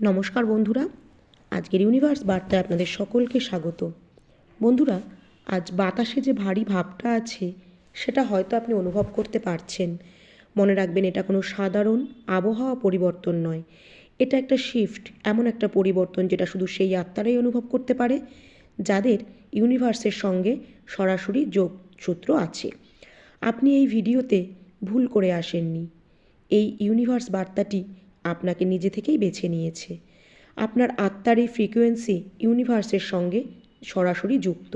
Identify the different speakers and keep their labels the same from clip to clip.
Speaker 1: নমস্কার বন্ধুরা, আজকের ইউনিভার্স বার্তায় আপনাদের সকলকে স্বাগত। বন্ধুরা, আজ বাতাসে যে ভারী ভাবটা আছে সেটা হয়তো আপনি অনুভব করতে পারছেন। মনে রাখবেন, এটা কোনো সাধারণ আবহাওয়া পরিবর্তন নয়, এটা একটা শিফট, এমন একটা পরিবর্তন যেটা শুধু সেই আত্মারাই অনুভব করতে পারে যাদের ইউনিভার্সের সঙ্গে সরাসরি যোগসূত্র আছে। আপনি এই ভিডিওতে ভুল করে আসেননি। এই ইউনিভার্স বার্তাটি আপনাকে নিজে থেকেই বেছে নিয়েছে। আপনার আত্মার এই ফ্রিকোয়েন্সি ইউনিভার্সের সঙ্গে সরাসরি যুক্ত।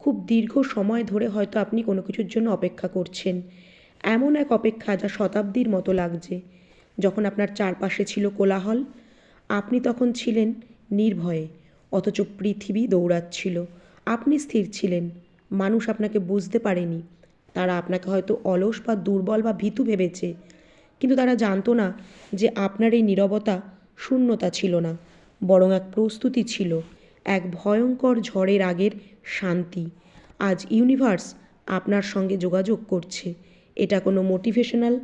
Speaker 1: খুব দীর্ঘ সময় ধরে হয়তো আপনি কোনো কিছুর জন্য অপেক্ষা করছেন, এমন এক অপেক্ষা যা শতাব্দীর মতো লাগছে। যখন আপনার চারপাশে ছিল কোলাহল, আপনি তখন ছিলেন নির্ভয়ে, অথচ পৃথিবী দৌড়াচ্ছিল। আপনি স্থির ছিলেন। মানুষ আপনাকে বুঝতে পারেনি। তারা আপনাকে হয়তো অলস বা দুর্বল বা ভীতু ভেবেছে, কিন্তু তারা জানতো না যে আপনার এই নীরবতা শূন্যতা ছিল না, বরং এক প্রস্তুতি ছিল, এক ভয়ঙ্কর ঝড়ের আগের শান্তি। আজ ইউনিভার্স আপনার সঙ্গে যোগাযোগ করছে। এটা কোনো মোটিভেশনাল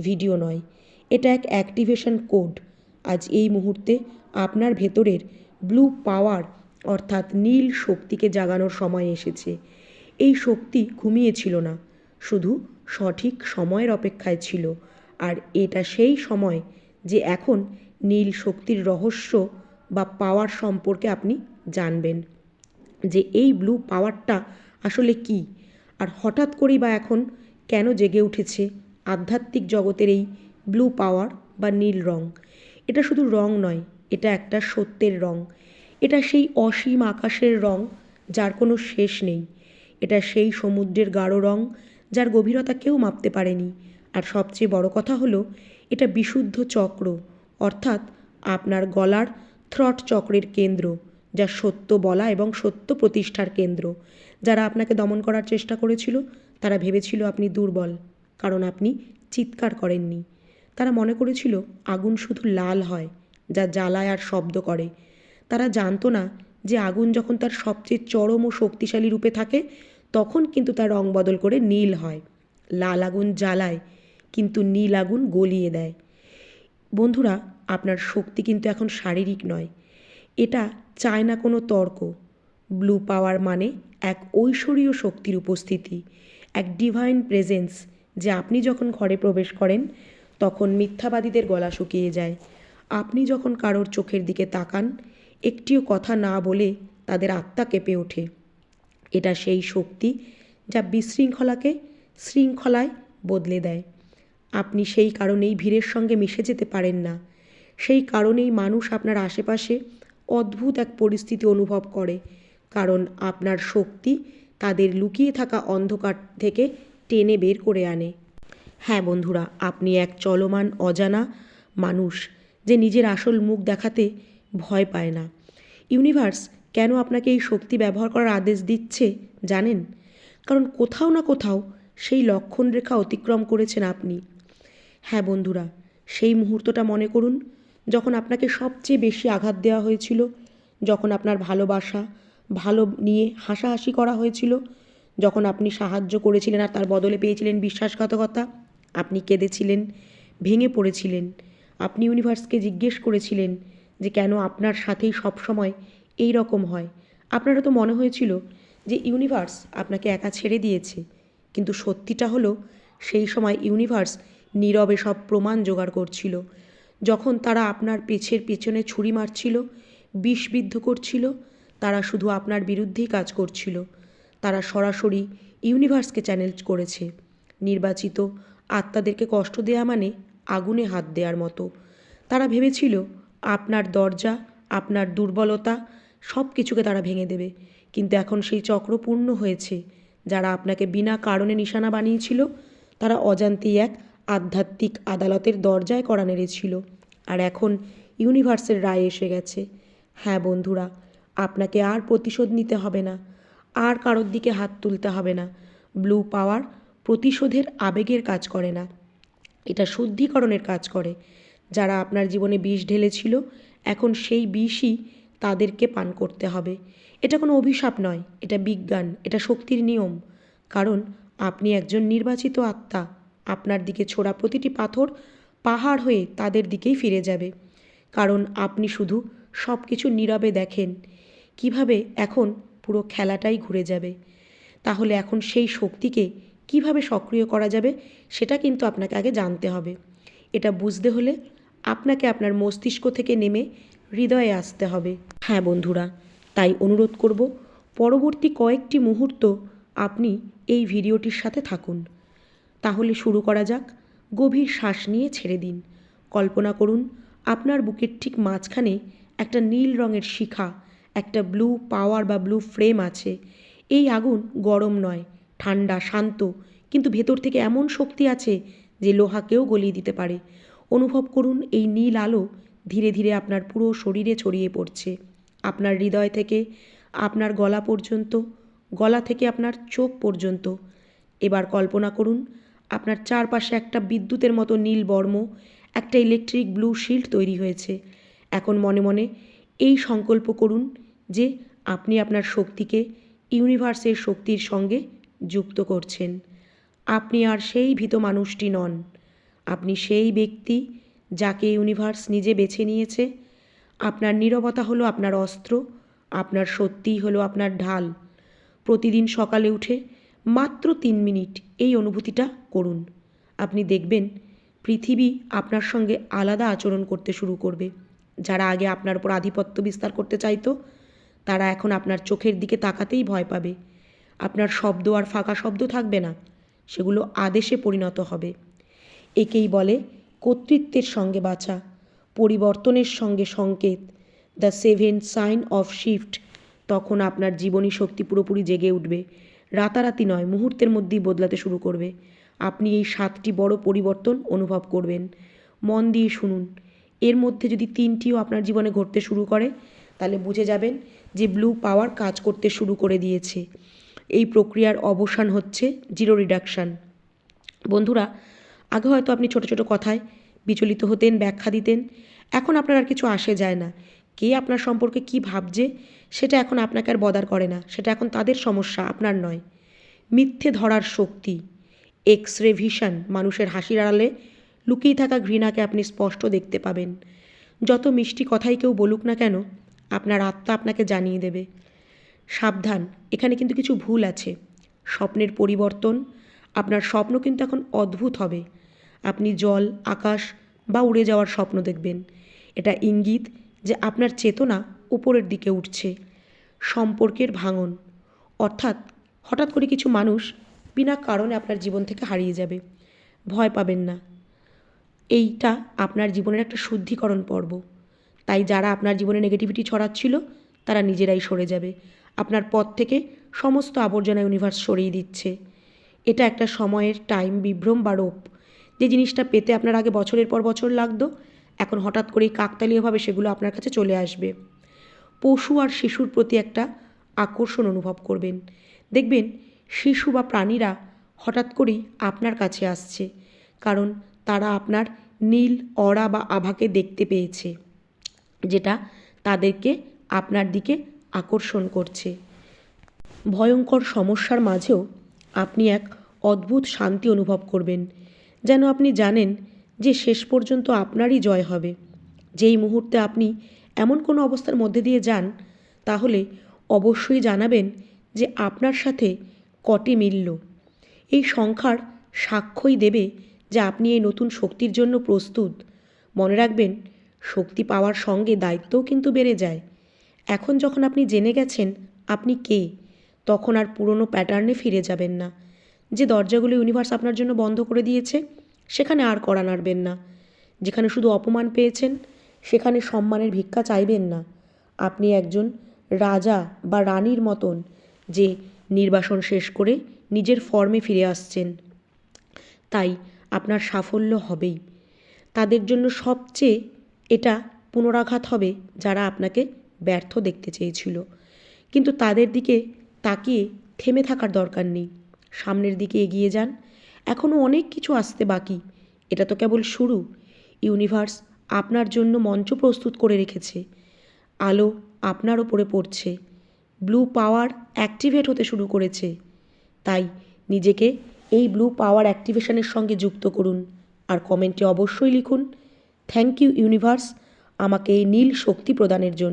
Speaker 1: ভিডিও নয়, এটা এক অ্যাক্টিভেশন কোড। আজ এই মুহূর্তে আপনার ভেতরের ব্লু পাওয়ার অর্থাৎ নীল শক্তিকে জাগানোর সময় এসেছে। এই শক্তি ঘুমিয়েছিল না, শুধু সঠিক সময়ের অপেক্ষায় ছিল। আর এটা সেই সময় যে এখন নীল শক্তির রহস্য বা পাওয়ার সম্পর্কে আপনি জানবেন, যে এই ব্লু পাওয়ারটা আসলে কি, আর হঠাৎ করেই বা এখন কেন জেগে উঠেছে আধ্যাত্মিক জগতের এই ব্লু পাওয়ার বা নীল রং। এটা শুধু রং নয়, এটা একটা সত্যের রং। এটা সেই অসীম আকাশের রং যার কোনো শেষ নেই। এটা সেই সমুদ্রের গাঢ় রং যার গভীরতা কেউ মাপতে পারেনি। আর সবচেয়ে বড় কথা হলো, এটা বিশুদ্ধ চক্র, অর্থাৎ আপনার গলার থ্রট চক্রের কেন্দ্র, যা সত্য বলা এবং সত্য প্রতিষ্ঠার কেন্দ্র। যারা আপনাকে দমন করার চেষ্টা করেছিল তারা ভেবেছিল আপনি দুর্বল, কারণ আপনি চিৎকার করেননি। তারা মনে করেছিল আগুন শুধু লাল হয়, যা জ্বালায় আর শব্দ করে। তারা জানতো না যে আগুন যখন তার সবচেয়ে চরম ও শক্তিশালী রূপে থাকে, তখন কিন্তু তার রং বদল করে নীল হয়। লাল আগুন জ্বালায়, কিন্তু নীল আগুন গলিয়ে দেয়। বন্ধুরা, আপনার শক্তি কিন্তু এখন শারীরিক নয়, এটা চায় না কোনো তর্ক। ব্লু পাওয়ার মানে এক ঐশ্বরীয় শক্তির উপস্থিতি, এক ডিভাইন প্রেজেন্স, যে আপনি যখন ঘরে প্রবেশ করেন তখন মিথ্যাবাদীদের গলা শুকিয়ে যায়। আপনি যখন কারোর চোখের দিকে তাকান, একটিও কথা না বলে তাদের আত্মা কেঁপে ওঠে। এটা সেই শক্তি যা বিশৃঙ্খলাকে শৃঙ্খলায় বদলে দেয়। আপনি সেই কারণেই ভিড়ের সঙ্গে মিশে যেতে পারেন না। সেই কারণেই মানুষ আপনার আশেপাশে অদ্ভুত এক পরিস্থিতি অনুভব করে, কারণ আপনার শক্তি তাদের লুকিয়ে থাকা অন্ধকার থেকে টেনে বের করে আনে। হ্যাঁ বন্ধুরা, আপনি এক চলমান অজানা মানুষ, যে নিজের আসল মুখ দেখাতে ভয় পায় না। ইউনিভার্স কেন আপনাকে এই শক্তি ব্যবহার করার আদেশ দিচ্ছে জানেন? কারণ কোথাও না কোথাও সেই লক্ষণ রেখা অতিক্রম করেছেন আপনি। হ্যাঁ বন্ধুরা, সেই মুহূর্তটা মনে করুন যখন আপনাকে সবচেয়ে বেশি আঘাত দেওয়া হয়েছিল, যখন আপনার ভালোবাসা ভালো নিয়ে হাসাহাসি করা হয়েছিল, যখন আপনি সাহায্য করেছিলেন আর তার বদলে পেয়েছিলেন বিশ্বাসঘাতকতা। আপনি কেঁদেছিলেন, ভেঙে পড়েছিলেন। আপনি ইউনিভার্সকে জিজ্ঞেস করেছিলেন যে কেন আপনার সাথেই সবসময় এই রকম হয়। আপনারও তো মনে হয়েছিল যে ইউনিভার্স আপনাকে একা ছেড়ে দিয়েছে, কিন্তু সত্যিটা হলো সেই সময় ইউনিভার্স নীরবে সব প্রমাণ জোগাড় করছিল। যখন তারা আপনার পেছনে ছুরি মারছিল, বিষবিদ্ধ করছিল, তারা শুধু আপনার বিরুদ্ধেই কাজ করছিল। তারা সরাসরি ইউনিভার্সকে চ্যালেঞ্জ করেছে। নির্বাচিত আত্মাদেরকে কষ্ট দেয়া মানে আগুনে হাত দেওয়ার মতো। তারা ভেবেছিল আপনার দরজা, আপনার দুর্বলতা সব কিছুকে তারা ভেঙে দেবে। কিন্তু এখন সেই চক্র পূর্ণ হয়েছে। যারা আপনাকে বিনা কারণে নিশানা বানিয়েছিল, তারা অজান্তেই এক আধ্যাত্মিক আদালতের দরজায় কড়া নেড়েছিল। আর এখন ইউনিভার্সের রায় এসে গেছে। হ্যাঁ বন্ধুরা, আপনাকে আর প্রতিশোধ নিতে হবে না, আর কারোর দিকে হাত তুলতে হবে না। ব্লু পাওয়ার প্রতিশোধের আবেগের কাজ করে না, এটা শুদ্ধিকরণের কাজ করে। যারা আপনার জীবনে বিষ ঢেলেছিল, এখন সেই বিষই তাদেরকে পান করতে হবে। এটা কোনো অভিশাপ নয়, এটা বিজ্ঞান, এটা শক্তির নিয়ম। কারণ আপনি একজন নির্বাচিত আত্মা। আপনার দিকে ছোড়া প্রতিটি পাথর পাহাড় হয়ে তাদের দিকেই ফিরে যাবে। কারণ আপনি শুধু সব কিছু নীরবে দেখেন। কিভাবে এখন পুরো খেলাটাই ঘুরে যাবে। তাহলে এখন সেই শক্তিকে কিভাবে সক্রিয় করা যাবে সেটা কিন্তু আপনাকে আগে জানতে হবে। এটা বুঝতে হলে আপনাকে আপনার মস্তিষ্ক থেকে নেমে হৃদয়ে আসতে হবে। হ্যাঁ বন্ধুরা, তাই অনুরোধ করব পরবর্তী কয়েকটি মুহূর্ত আপনি এই ভিডিওটির সাথে থাকুন। তাহলে শুরু করা যাক। গভীর শ্বাস নিয়ে ছেড়ে দিন। কল্পনা করুন আপনার বুকের ঠিক মাঝখানে একটা নীল রঙের শিখা, একটা ব্লু পাওয়ার বা ব্লু ফ্লেম আছে। এই আগুন গরম নয়, ঠান্ডা, শান্ত, কিন্তু ভেতর থেকে এমন শক্তি আছে যে লোহাকেও গলিয়ে দিতে পারে। অনুভব করুন এই নীল আলো ধীরে ধীরে আপনার পুরো শরীরে ছড়িয়ে পড়ছে। আপনার হৃদয় থেকে আপনার গলা পর্যন্ত, গলা থেকে আপনার চোখ পর্যন্ত। এবার কল্পনা করুন আপনার চারপাশে একটা বিদ্যুতের মতো নীল বর্ম, একটা ইলেকট্রিক ব্লু শিল্ড তৈরি হয়েছে। এখন মনে মনে এই সংকল্প করুন যে আপনি আপনার শক্তিকে ইউনিভার্সের শক্তির সঙ্গে যুক্ত করছেন। আপনি আর সেই ভীত মানুষটি নন। আপনি সেই ব্যক্তি যাকে ইউনিভার্স নিজে বেছে নিয়েছে। আপনার নীরবতা হলো আপনার অস্ত্র, আপনার সত্যিই হলো আপনার ঢাল। প্রতিদিন সকালে উঠে মাত্র 3 মিনিট এই অনুভূতিটা করুন। আপনি দেখবেন পৃথিবী আপনার সঙ্গে আলাদা আচরণ করতে শুরু করবে। যারা আগে আপনার উপর আধিপত্য বিস্তার করতে চাইতো, তারা এখন আপনার চোখের দিকে তাকাতেই ভয় পাবে। আপনার শব্দ আর ফাঁকা শব্দ থাকবে না, সেগুলো আদেশে পরিণত হবে। একেই বলে কর্তৃত্বের সঙ্গে বাঁচা, পরিবর্তনের সঙ্গে সংকেত, দ্য 7 সাইন অফ শিফট। তখন আপনার জীবনী শক্তি পুরোপুরি জেগে উঠবে। রাতারাতি নয়, মুহূর্তের মধ্যেই বদলাতে শুরু করবে। আপনি এই 7টি বড় পরিবর্তন অনুভব করবেন। মন দিয়ে শুনুন। এর মধ্যে যদি 3টিও আপনার জীবনে ঘটতে শুরু করে, তাহলে বুঝে যাবেন যে ব্লু পাওয়ার কাজ করতে শুরু করে দিয়েছে। এই প্রক্রিয়ার অবসান হচ্ছে জিরো রিডাকশান। বন্ধুরা, আগে হয়তো আপনি ছোট ছোট কথায় বিচলিত হতেন, ব্যাখ্যা দিতেন। এখন আপনার আর কিছু আসে যায় না। কে আপনার সম্পর্কে কি ভাবছে সেটা এখন আপনাকে আর বদার করে না। সেটা এখন তাদের সমস্যা, আপনার নয়। মিথ্যে ধরার শক্তি, এক্স রে ভিশন। মানুষের হাসির আড়ালে লুকিয়ে থাকা ঘৃণাকে আপনি স্পষ্ট দেখতে পাবেন। যত মিষ্টি কথাই কেউ বলুক না কেন, আপনার আত্মা আপনাকে জানিয়ে দেবে, সাবধান, এখানে কিন্তু কিছু ভুল আছে। স্বপ্নের পরিবর্তন। আপনার স্বপ্ন কিন্তু এখন অদ্ভুত হবে। আপনি জল, আকাশ বা উড়ে যাওয়ার স্বপ্ন দেখবেন। এটা ইঙ্গিত যে আপনার চেতনা উপরের দিকে উঠছে। সম্পর্কের ভাঙন, অর্থাৎ হঠাৎ করে কিছু মানুষ বিনা কারণে আপনার জীবন থেকে হারিয়ে যাবে। ভয় পাবেন না, এইটা আপনার জীবনের একটা শুদ্ধিকরণ পর্ব। তাই যারা আপনার জীবনে নেগেটিভিটি ছড়াচ্ছিল, তারা নিজেরাই সরে যাবে। আপনার পথ থেকে সমস্ত আবর্জনা ইউনিভার্স সরিয়ে দিচ্ছে। এটা একটা সময়ের টাইম বিভ্রম বা রোপ। যে জিনিসটা পেতে আপনার আগে বছরের পর বছর লাগতো, এখন হঠাৎ করেই কাকতালীয়ভাবে সেগুলো আপনার কাছে চলে আসবে। পশু আর শিশুর প্রতি একটা আকর্ষণ অনুভব করবেন। দেখবেন শিশু বা প্রাণীরা হঠাৎ করেই আপনার কাছে আসছে, কারণ তারা আপনার নীল অরা বা আভাকে দেখতে পেয়েছে, যেটা তাদেরকে আপনার দিকে আকর্ষণ করছে। ভয়ঙ্কর সমস্যার মাঝেও আপনি এক অদ্ভুত শান্তি অনুভব করবেন, যেন আপনি জানেন যে শেষ পর্যন্ত আপনারই জয় হবে। যেই মুহূর্তে আপনি এমন কোনো অবস্থার মধ্যে দিয়ে যান, তাহলে অবশ্যই জানাবেন যে আপনার সাথে কটি মিলল। এই সংখ্যার সাক্ষ্যই দেবে যে আপনি এই নতুন শক্তির জন্য প্রস্তুত। মনে রাখবেন, শক্তি পাওয়ার সঙ্গে দায়িত্বও কিন্তু বেড়ে যায়। এখন যখন আপনি জেনে গেছেন আপনি কে, তখন আর পুরনো প্যাটার্নে ফিরে যাবেন না। যে দরজাগুলো ইউনিভার্স আপনার জন্য বন্ধ করে দিয়েছে, সেখানে আর কড়া নাড়বেন না। যেখানে শুধু অপমান পেয়েছেন, সেখানে সম্মানের ভিক্ষা চাইবেন না। আপনি একজন রাজা বা রানীর মতন, যে নির্বাসন শেষ করে নিজের ফর্মে ফিরে আসছেন। তাই আপনার সাফল্য হবেই। তাদের জন্য সবচেয়ে এটা পুনরাঘাত হবে যারা আপনাকে ব্যর্থ দেখতে চেয়েছিল। কিন্তু তাদের দিকে তাকিয়ে থেমে থাকার দরকার নেই। সামনের দিকে এগিয়ে যান। এখনও অনেক কিছু আসতে বাকি। এটা তো কেবল শুরু। ইউনিভার্স আপনার জন্য মঞ্চ প্রস্তুত করে রেখেছে। আলো আপনার ওপরে পড়ছে। ব্লু পাওয়ার অ্যাক্টিভেট হতে শুরু করেছে। তাই নিজেকে এই ব্লু পাওয়ার অ্যাক্টিভেশনের সঙ্গে যুক্ত করুন। আর কমেন্টে অবশ্যই লিখুন, থ্যাংক ইউ ইউনিভার্স, আমাকে এই নীল শক্তি প্রদানের জন্য।